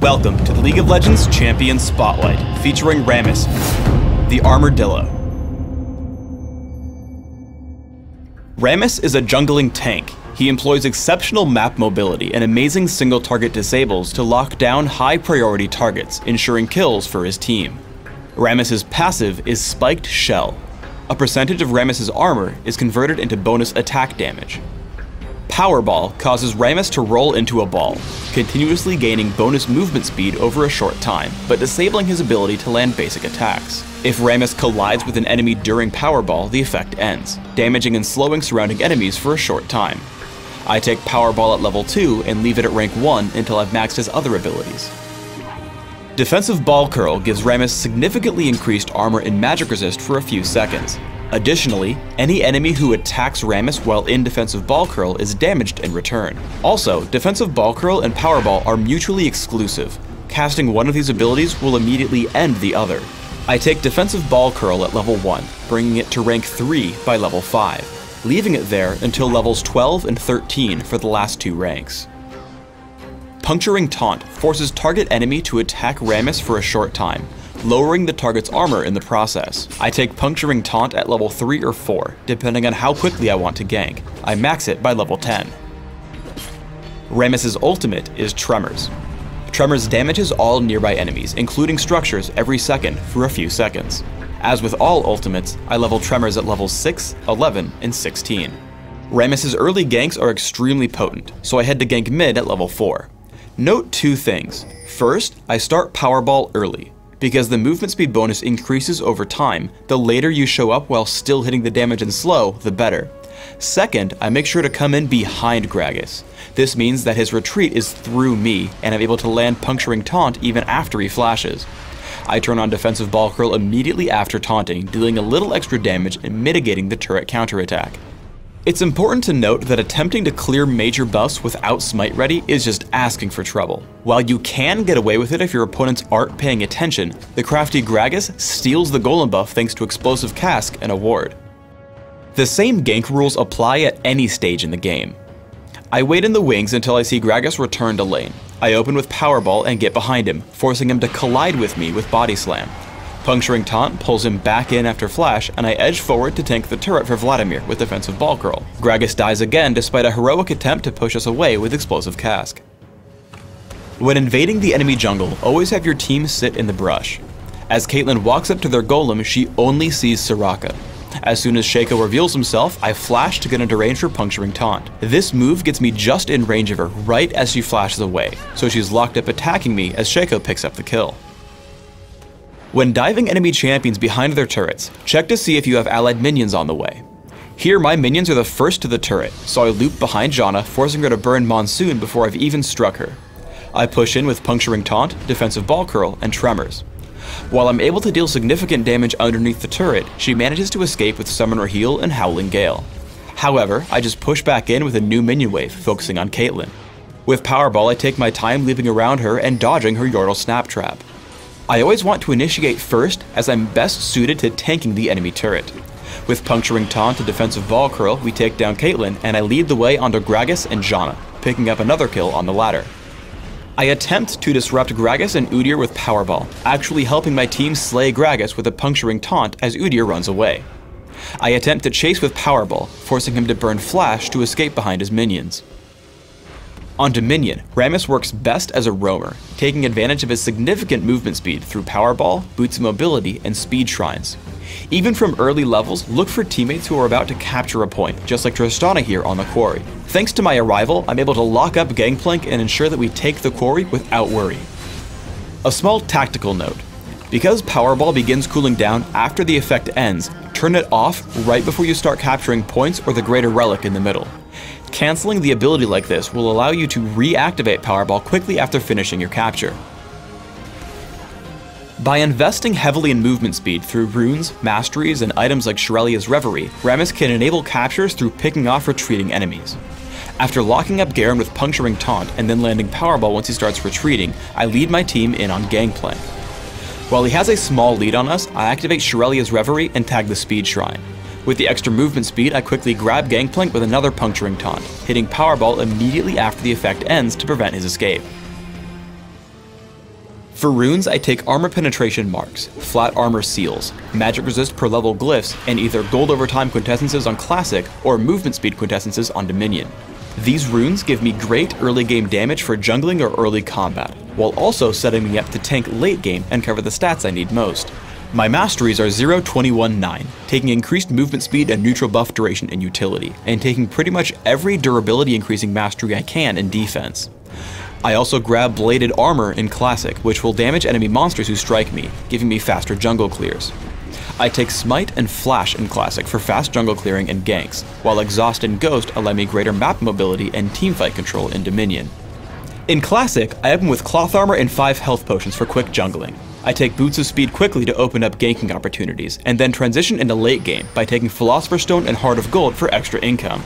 Welcome to the League of Legends Champion Spotlight, featuring Rammus, the Armadillo. Rammus is a jungling tank. He employs exceptional map mobility and amazing single-target disables to lock down high-priority targets, ensuring kills for his team. Rammus's passive is Spiked Shell. A percentage of Rammus's armor is converted into bonus attack damage. Powerball causes Rammus to roll into a ball, continuously gaining bonus movement speed over a short time, but disabling his ability to land basic attacks. If Rammus collides with an enemy during Powerball, the effect ends, damaging and slowing surrounding enemies for a short time. I take Powerball at level 2 and leave it at rank 1 until I've maxed his other abilities. Defensive Ball Curl gives Rammus significantly increased armor and magic resist for a few seconds. Additionally, any enemy who attacks Rammus while in Defensive Ball Curl is damaged in return. Also, Defensive Ball Curl and Powerball are mutually exclusive. Casting one of these abilities will immediately end the other. I take Defensive Ball Curl at level 1, bringing it to rank 3 by level 5, leaving it there until levels 12 and 13 for the last two ranks. Puncturing Taunt forces target enemy to attack Rammus for a short time, lowering the target's armor in the process. I take Puncturing Taunt at level 3 or 4, depending on how quickly I want to gank. I max it by level 10. Rammus's ultimate is Tremors. Tremors damages all nearby enemies, including structures, every second for a few seconds. As with all ultimates, I level Tremors at levels 6, 11, and 16. Rammus's early ganks are extremely potent, so I head to gank mid at level 4. Note two things. First, I start Powerball early. Because the movement speed bonus increases over time, the later you show up while still hitting the damage and slow, the better. Second, I make sure to come in behind Gragas. This means that his retreat is through me, and I'm able to land Puncturing Taunt even after he flashes. I turn on Defensive Ball Curl immediately after taunting, dealing a little extra damage and mitigating the turret counterattack. It's important to note that attempting to clear major buffs without Smite ready is just asking for trouble. While you can get away with it if your opponents aren't paying attention, the crafty Gragas steals the Golem buff thanks to Explosive Cask and a ward. The same gank rules apply at any stage in the game. I wait in the wings until I see Gragas return to lane. I open with Powerball and get behind him, forcing him to collide with me with Body Slam. Puncturing Taunt pulls him back in after flash, and I edge forward to tank the turret for Vladimir with Defensive Ball Curl. Gragas dies again despite a heroic attempt to push us away with Explosive Cask. When invading the enemy jungle, always have your team sit in the brush. As Caitlyn walks up to their golem, she only sees Soraka. As soon as Shaco reveals himself, I flash to get into range for Puncturing Taunt. This move gets me just in range of her right as she flashes away, so she's locked up attacking me as Shaco picks up the kill. When diving enemy champions behind their turrets, check to see if you have allied minions on the way. Here my minions are the first to the turret, so I loop behind Janna, forcing her to burn Monsoon before I've even struck her. I push in with Puncturing Taunt, Defensive Ball Curl, and Tremors. While I'm able to deal significant damage underneath the turret, she manages to escape with Summoner Heal and Howling Gale. However, I just push back in with a new minion wave, focusing on Caitlyn. With Powerball, I take my time leaping around her and dodging her Yordle Snap Trap. I always want to initiate first, as I'm best suited to tanking the enemy turret. With Puncturing Taunt and Defensive Ball Curl, we take down Caitlyn, and I lead the way onto Gragas and Janna, picking up another kill on the ladder. I attempt to disrupt Gragas and Udyr with Powerball, actually helping my team slay Gragas with a Puncturing Taunt as Udyr runs away. I attempt to chase with Powerball, forcing him to burn Flash to escape behind his minions. On Dominion, Rammus works best as a roamer, taking advantage of his significant movement speed through Powerball, Boots of Mobility, and Speed Shrines. Even from early levels, look for teammates who are about to capture a point, just like Tristana here on the quarry. Thanks to my arrival, I'm able to lock up Gangplank and ensure that we take the quarry without worry. A small tactical note. Because Powerball begins cooling down after the effect ends, turn it off right before you start capturing points or the Greater Relic in the middle. Canceling the ability like this will allow you to reactivate Powerball quickly after finishing your capture. By investing heavily in movement speed through runes, masteries, and items like Shirelia's Reverie, Rammus can enable captures through picking off retreating enemies. After locking up Garen with Puncturing Taunt and then landing Powerball once he starts retreating, I lead my team in on Gangplank. While he has a small lead on us, I activate Shirelia's Reverie and tag the Speed Shrine. With the extra movement speed, I quickly grab Gangplank with another Puncturing Taunt, hitting Powerball immediately after the effect ends to prevent his escape. For runes, I take armor penetration marks, flat armor seals, magic resist per level glyphs, and either gold over time quintessences on Classic or movement speed quintessences on Dominion. These runes give me great early game damage for jungling or early combat, while also setting me up to tank late game and cover the stats I need most. My masteries are 0, 21, 9, taking increased movement speed and neutral buff duration in utility, and taking pretty much every durability increasing mastery I can in defense. I also grab bladed armor in Classic, which will damage enemy monsters who strike me, giving me faster jungle clears. I take Smite and Flash in Classic for fast jungle clearing and ganks, while Exhaust and Ghost allow me greater map mobility and teamfight control in Dominion. In Classic, I open with Cloth Armor and 5 health potions for quick jungling. I take Boots of Speed quickly to open up ganking opportunities, and then transition into late game by taking Philosopher's Stone and Heart of Gold for extra income.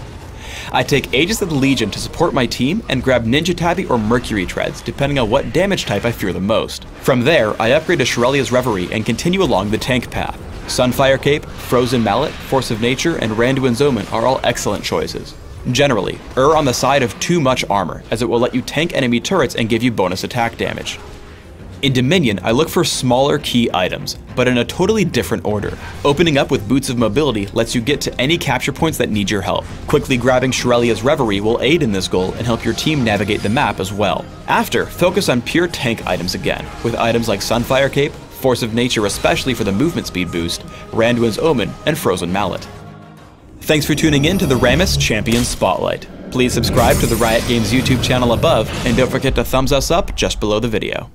I take Aegis of the Legion to support my team and grab Ninja Tabby or Mercury Treads, depending on what damage type I fear the most. From there, I upgrade to Shirelia's Reverie and continue along the tank path. Sunfire Cape, Frozen Mallet, Force of Nature, and Randuin's Omen are all excellent choices. Generally, err on the side of too much armor, as it will let you tank enemy turrets and give you bonus attack damage. In Dominion, I look for smaller key items, but in a totally different order. Opening up with Boots of Mobility lets you get to any capture points that need your help. Quickly grabbing Shirelia's Reverie will aid in this goal and help your team navigate the map as well. After, focus on pure tank items again, with items like Sunfire Cape, Force of Nature especially for the movement speed boost, Randuin's Omen, and Frozen Mallet. Thanks for tuning in to the Rammus Champion Spotlight. Please subscribe to the Riot Games YouTube channel above, and don't forget to thumbs us up just below the video.